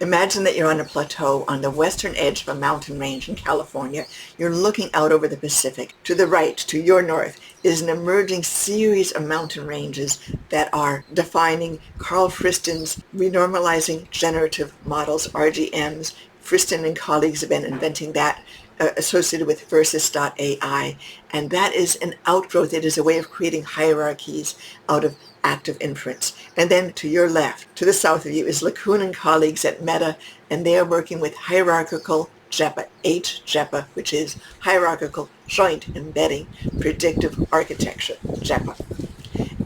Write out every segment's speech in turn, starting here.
Imagine that you're on a plateau on the western edge of a mountain range in California. You're looking out over the Pacific. To the right, to your north, is an emerging series of mountain ranges that are defining Carl Friston's renormalizing generative models, RGMs. Friston and colleagues have been inventing that associated with versus.ai, and that is an outgrowth. It is a way of creating hierarchies out of active inference. And then to your left, to the south of you, is LeCun and colleagues at Meta, and they are working with hierarchical JEPA, HJEPA, which is hierarchical joint embedding predictive architecture, JEPA.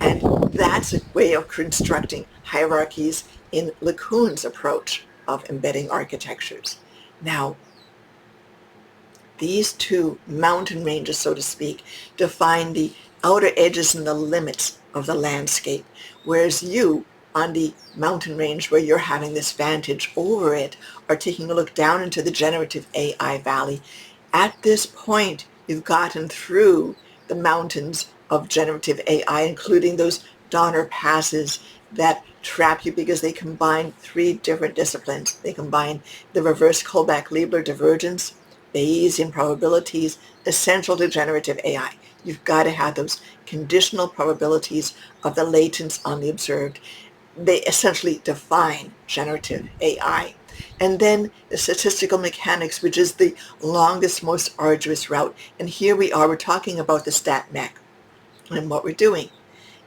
And that's a way of constructing hierarchies in LeCun's approach of embedding architectures. Now, these two mountain ranges, so to speak, define the outer edges and the limits of the landscape, whereas you, on the mountain range where you're having this vantage over it, are taking a look down into the generative AI valley. At this point, you've gotten through the mountains of generative AI, including those Donner passes that trap you because they combine three different disciplines. They combine the reverse Kullback-Leibler divergence, Bayesian probabilities, essential to generative AI. You've got to have those conditional probabilities of the latents on the observed. They essentially define generative AI. And then the statistical mechanics, which is the longest, most arduous route. And here we're talking about the stat mech. And what we're doing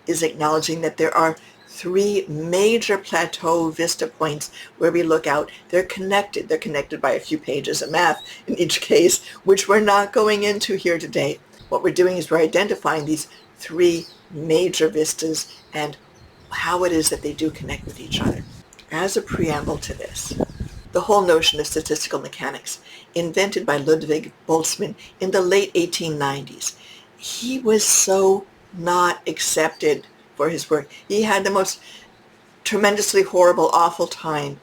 is acknowledging that there are three major plateau vista points where we look out. They're connected. They're connected by a few pages of math in each case, which we're not going into here today. What we're doing is we're identifying these three major vistas and how it is that they do connect with each other. As a preamble to this, the whole notion of statistical mechanics, invented by Ludwig Boltzmann in the late 1890s, he was so not accepted for his work. He had the most tremendously horrible, awful time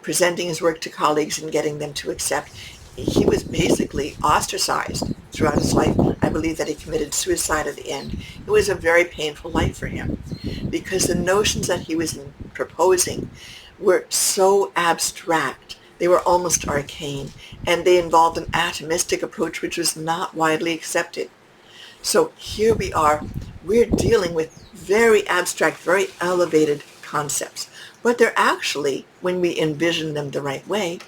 presenting his work to colleagues and getting them to accept. He was basically ostracized throughout his life. I believe that he committed suicide at the end. It was a very painful life for him because the notions that he was proposing were so abstract. They were almost arcane, and they involved an atomistic approach which was not widely accepted. So here we are. We're dealing with very abstract, very elevated concepts, but they're actually, when we envision them the right way,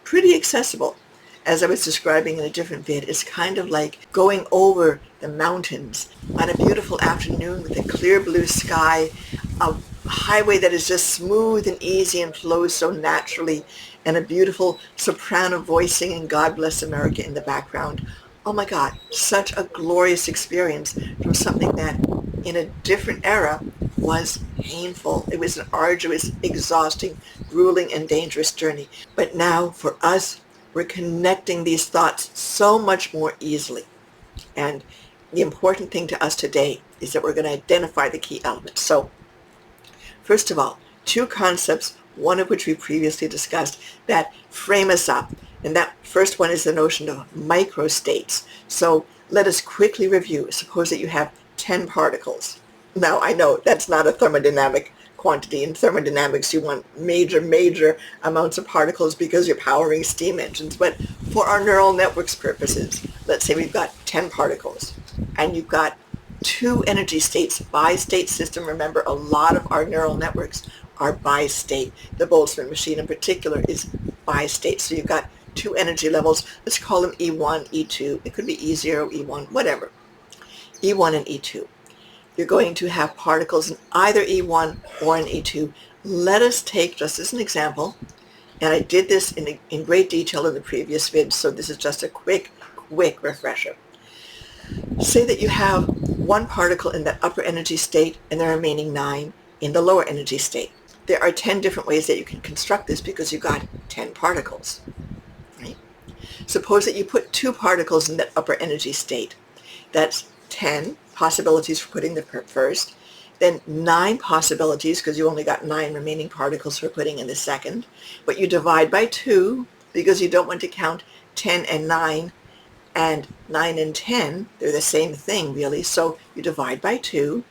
pretty accessible. As I was describing in a different vid, it's kind of like going over the mountains on a beautiful afternoon with a clear blue sky, a highway that is just smooth and easy and flows so naturally, and a beautiful soprano voice singing God Bless America in the background. Oh my God, such a glorious experience from something that in a different era was painful. It was an arduous, exhausting, grueling, and dangerous journey. But now for us, we're connecting these thoughts so much more easily. And the important thing to us today is that we're going to identify the key elements. So first of all, two concepts, one of which we previously discussed, that frame us up. And that first one is the notion of microstates. So let us quickly review. Suppose that you have 10 particles. Now, I know that's not a thermodynamic quantity. In thermodynamics, you want major amounts of particles because you're powering steam engines. But for our neural networks purposes, let's say we've got 10 particles, and you've got two energy states, bi-state system. Remember, a lot of our neural networks are bi-state. The Boltzmann machine in particular is bi-state. So you've got two energy levels. Let's call them E1, E2. It could be E0, E1, whatever. E1 and E2. You're going to have particles in either E1 or in E2. Let us take, just as an example, and I did this in great detail in the previous vid, so this is just a quick refresher. Say that you have one particle in that upper energy state and the remaining 9 in the lower energy state. There are 10 different ways that you can construct this because you've got 10 particles. Right? Suppose that you put 2 particles in that upper energy state. That's 10 possibilities for putting the first, then 9 possibilities because you only got 9 remaining particles for putting in the second, but you divide by 2 because you don't want to count 10 and 9, and 9 and 10, they're the same thing really, so you divide by 2,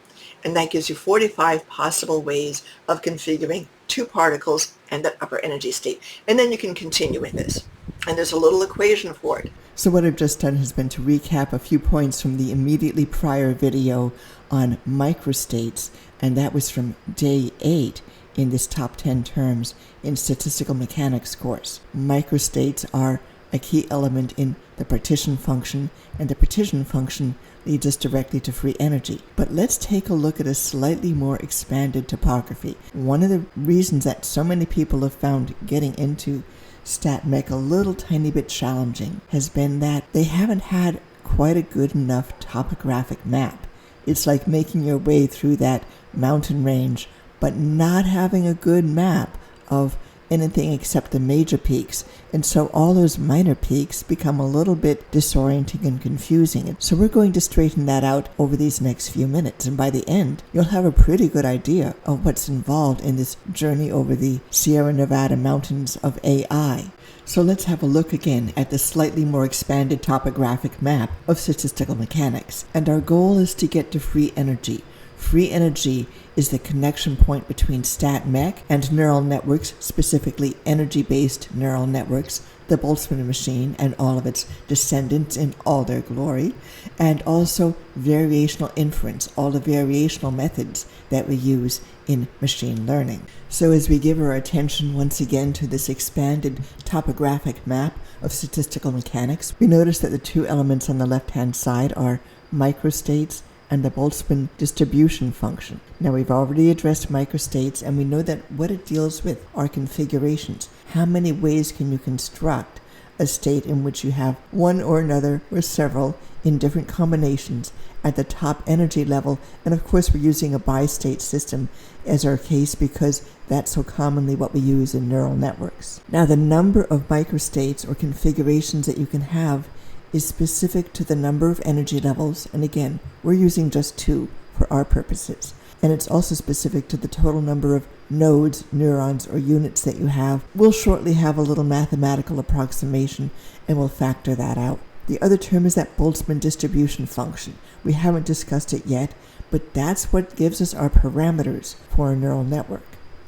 and that gives you 45 possible ways of configuring two particles and that upper energy state. And then you can continue with this. And there's a little equation for it. So what I've just done has been to recap a few points from the immediately prior video on microstates, and that was from day 8 in this top 10 terms in statistical mechanics course. Microstates are a key element in the partition function, and the partition function leads us directly to free energy. But let's take a look at a slightly more expanded topography. One of the reasons that so many people have found getting into StatMech a little tiny bit challenging has been that they haven't had quite a good enough topographic map. It's like making your way through that mountain range, but not having a good map of anything except the major peaks. And so all those minor peaks become a little bit disorienting and confusing. So we're going to straighten that out over these next few minutes. And by the end, you'll have a pretty good idea of what's involved in this journey over the Sierra Nevada mountains of AI. So let's have a look again at the slightly more expanded topographic map of statistical mechanics. And our goal is to get to free energy. Free energy is the connection point between StatMech and neural networks, specifically energy-based neural networks, the Boltzmann machine and all of its descendants in all their glory, and also variational inference, all the variational methods that we use in machine learning. So as we give our attention once again to this expanded topographic map of statistical mechanics, we notice that the two elements on the left-hand side are microstates and the Boltzmann distribution function. Now we've already addressed microstates, and we know that what it deals with are configurations. How many ways can you construct a state in which you have one or another or several in different combinations at the top energy level? And of course we're using a bi-state system as our case because that's so commonly what we use in neural networks. Now the number of microstates or configurations that you can have is specific to the number of energy levels, and again, we're using just 2 for our purposes. And it's also specific to the total number of nodes, neurons, or units that you have. We'll shortly have a little mathematical approximation, and we'll factor that out. The other term is that Boltzmann distribution function. We haven't discussed it yet, but that's what gives us our parameters for a neural network.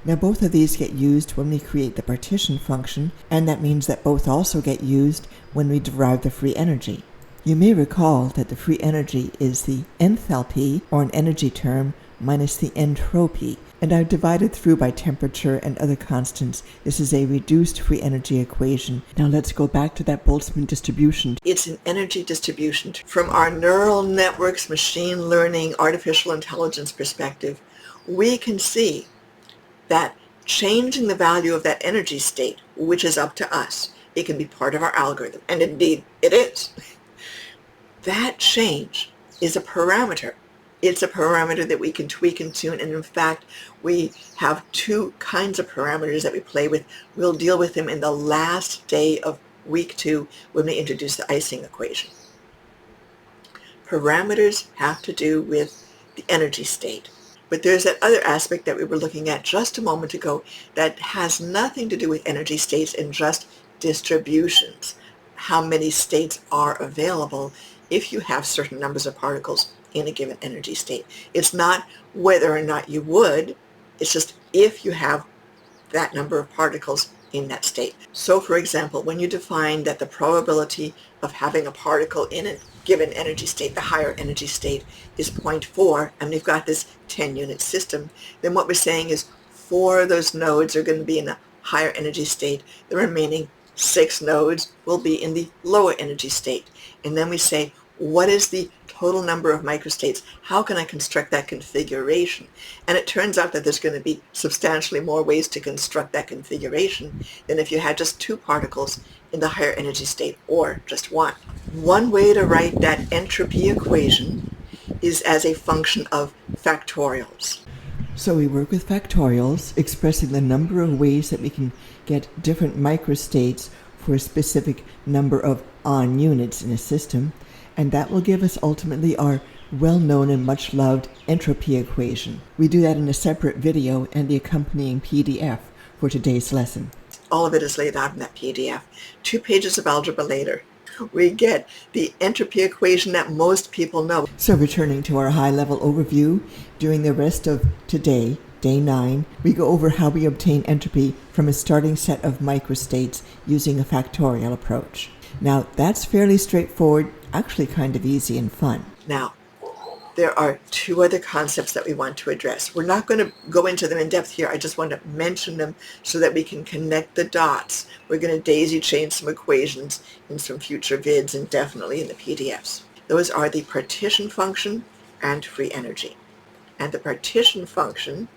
Now both of these get used when we create the partition function, and that means that both also get used when we derive the free energy. You may recall that the free energy is the enthalpy, or an energy term, minus the entropy, and I've divided through by temperature and other constants. This is a reduced free energy equation. Now let's go back to that Boltzmann distribution. It's an energy distribution. From our neural networks, machine learning, artificial intelligence perspective, we can see that changing the value of that energy state, which is up to us, it can be part of our algorithm, and indeed it is. That change is a parameter. It's a parameter that we can tweak and tune, and in fact, we have 2 kinds of parameters that we play with. We'll deal with them in the last day of week 2 when we introduce the icing equation. Parameters have to do with the energy state. But there's that other aspect that we were looking at just a moment ago that has nothing to do with energy states and just distributions. How many states are available if you have certain numbers of particles in a given energy state. It's not whether or not you would, it's just if you have that number of particles in that state. So for example, when you define that the probability of having a particle in a given energy state, the higher energy state, is 0.4, and we've got this 10-unit system, then what we're saying is 4 of those nodes are going to be in a higher energy state. The remaining 6 nodes will be in the lower energy state. And then we say, what is the total number of microstates? How can I construct that configuration? And it turns out that there's going to be substantially more ways to construct that configuration than if you had just 2 particles in the higher energy state, or just 1. One way to write that entropy equation is as a function of factorials. So we work with factorials, expressing the number of ways that we can get different microstates for a specific number of on units in a system, and that will give us ultimately our well-known and much-loved entropy equation. We do that in a separate video and the accompanying PDF for today's lesson. All of it is laid out in that PDF. 2 pages of algebra later, we get the entropy equation that most people know. So returning to our high-level overview, during the rest of today, Day 9, we go over how we obtain entropy from a starting set of microstates using a factorial approach. Now, that's fairly straightforward, actually kind of easy and fun. Now, there are two other concepts that we want to address. We're not going to go into them in depth here. I just want to mention them so that we can connect the dots. We're going to daisy chain some equations in some future vids and definitely in the PDFs. Those are the partition function and free energy. And the partition function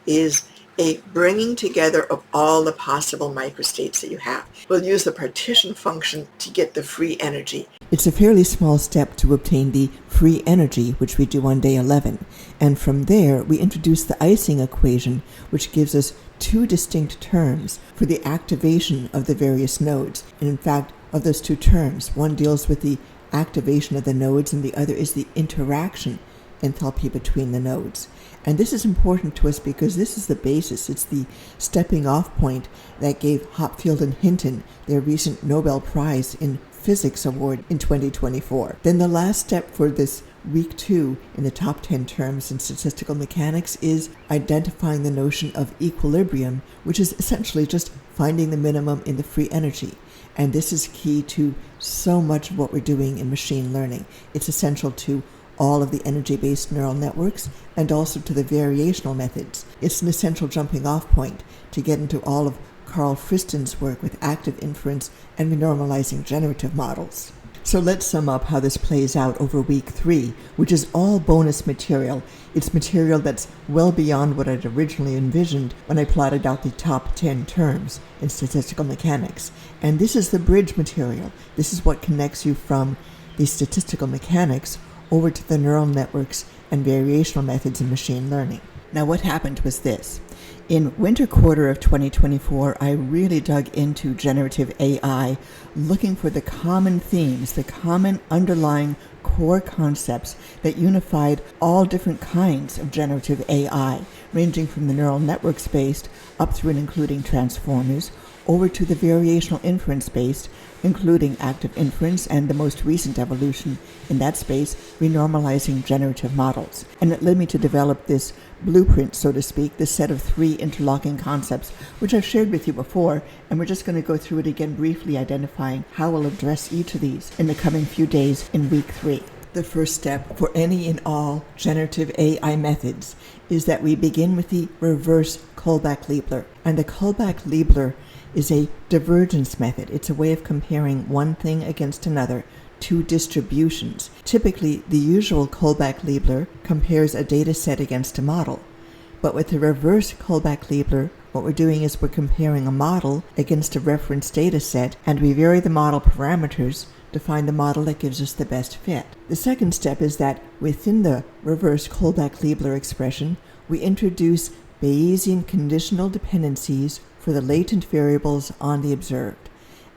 is a bringing together of all the possible microstates that you have. We'll use the partition function to get the free energy. It's a fairly small step to obtain the free energy, which we do on day 11. And from there, we introduce the Ising equation, which gives us two distinct terms for the activation of the various nodes. And in fact, of those two terms, one deals with the activation of the nodes and the other is the interaction enthalpy between the nodes. And this is important to us because this is the basis. It's the stepping off point that gave Hopfield and Hinton their recent Nobel Prize in Physics Award in 2024. Then the last step for this week 2 in the top 10 terms in statistical mechanics is identifying the notion of equilibrium, which is essentially just finding the minimum in the free energy. And this is key to so much of what we're doing in machine learning. It's essential to all of the energy-based neural networks and also to the variational methods. It's an essential jumping off point to get into all of Carl Friston's work with active inference and renormalizing generative models. So let's sum up how this plays out over week 3, which is all bonus material. It's material that's well beyond what I'd originally envisioned when I plotted out the top 10 terms in statistical mechanics. And this is the bridge material. This is what connects you from the statistical mechanics over to the neural networks and variational methods in machine learning. Now, what happened was this. In winter quarter of 2024, I really dug into generative AI, looking for the common themes, the common underlying core concepts that unified all different kinds of generative AI, ranging from the neural networks-based up through and including transformers, over to the variational inference-based, including active inference and the most recent evolution in that space, renormalizing generative models. And it led me to develop this blueprint, so to speak, this set of 3 interlocking concepts, which I've shared with you before, and we're just going to go through it again briefly, identifying how we'll address each of these in the coming few days in week 3. The first step for any and all generative AI methods is that we begin with the reverse Kullback-Leibler. And the Kullback-Leibler is a divergence method. It's a way of comparing one thing against another, two distributions. Typically, the usual Kullback-Leibler compares a data set against a model. But with the reverse Kullback-Leibler, what we're doing is we're comparing a model against a reference data set, and we vary the model parameters to find the model that gives us the best fit. The second step is that within the reverse Kullback-Leibler expression, we introduce Bayesian conditional dependencies for the latent variables on the observed.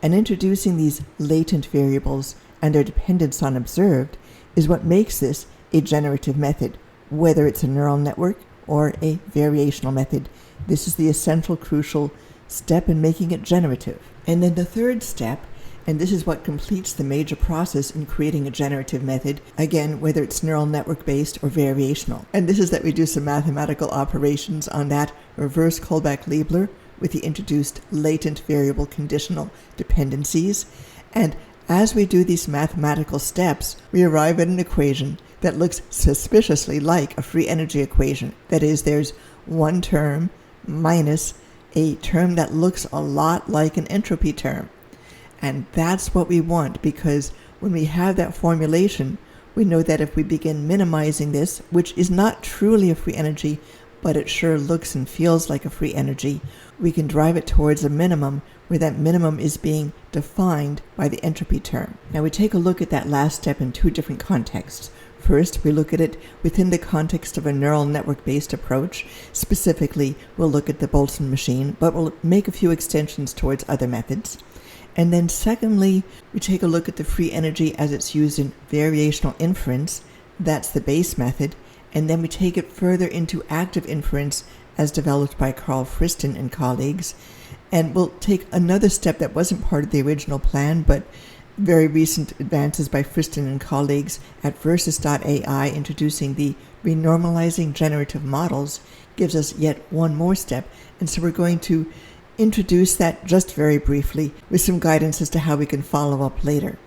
And introducing these latent variables and their dependence on observed is what makes this a generative method, whether it's a neural network or a variational method. This is the essential, crucial step in making it generative. And then the third step, and this is what completes the major process in creating a generative method, again, whether it's neural network-based or variational. And this is that we do some mathematical operations on that reverse Kullback-Leibler with the introduced latent variable conditional dependencies. And as we do these mathematical steps, we arrive at an equation that looks suspiciously like a free energy equation. That is, there's one term minus a term that looks a lot like an entropy term. And that's what we want, because when we have that formulation, we know that if we begin minimizing this, which is not truly a free energy, but it sure looks and feels like a free energy, we can drive it towards a minimum where that minimum is being defined by the entropy term. Now we take a look at that last step in 2 different contexts. First, we look at it within the context of a neural network-based approach. Specifically, we'll look at the Boltzmann machine, but we'll make a few extensions towards other methods. And then secondly, we take a look at the free energy as it's used in variational inference. That's the base method. And then we take it further into active inference as developed by Carl Friston and colleagues. And we'll take another step that wasn't part of the original plan, but very recent advances by Friston and colleagues at Versus.ai introducing the renormalizing generative models gives us yet one more step. And so we're going to introduce that just very briefly with some guidance as to how we can follow up later.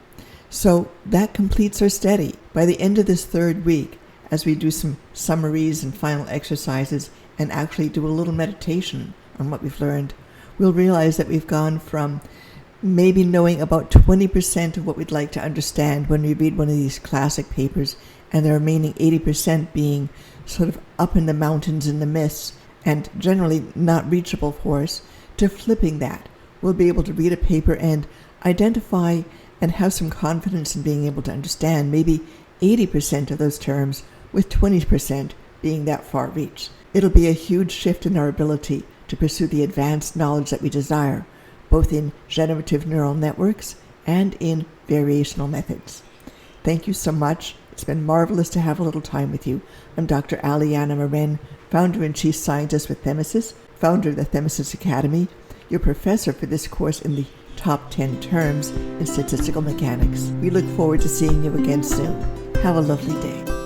So that completes our study. By the end of this third week, as we do some summaries and final exercises and actually do a little meditation on what we've learned, we'll realize that we've gone from maybe knowing about 20% of what we'd like to understand when we read one of these classic papers, and the remaining 80% being sort of up in the mountains in the mists and generally not reachable for us, to flipping that. We'll be able to read a paper and identify and have some confidence in being able to understand maybe 80% of those terms, with 20% being that far reach. It'll be a huge shift in our ability to pursue the advanced knowledge that we desire, both in generative neural networks and in variational methods. Thank you so much. It's been marvelous to have a little time with you. I'm Dr. Aliana Moren, founder and chief scientist with Themesis, founder of the Themesis Academy, your professor for this course in the top 10 terms in statistical mechanics. We look forward to seeing you again soon. Have a lovely day.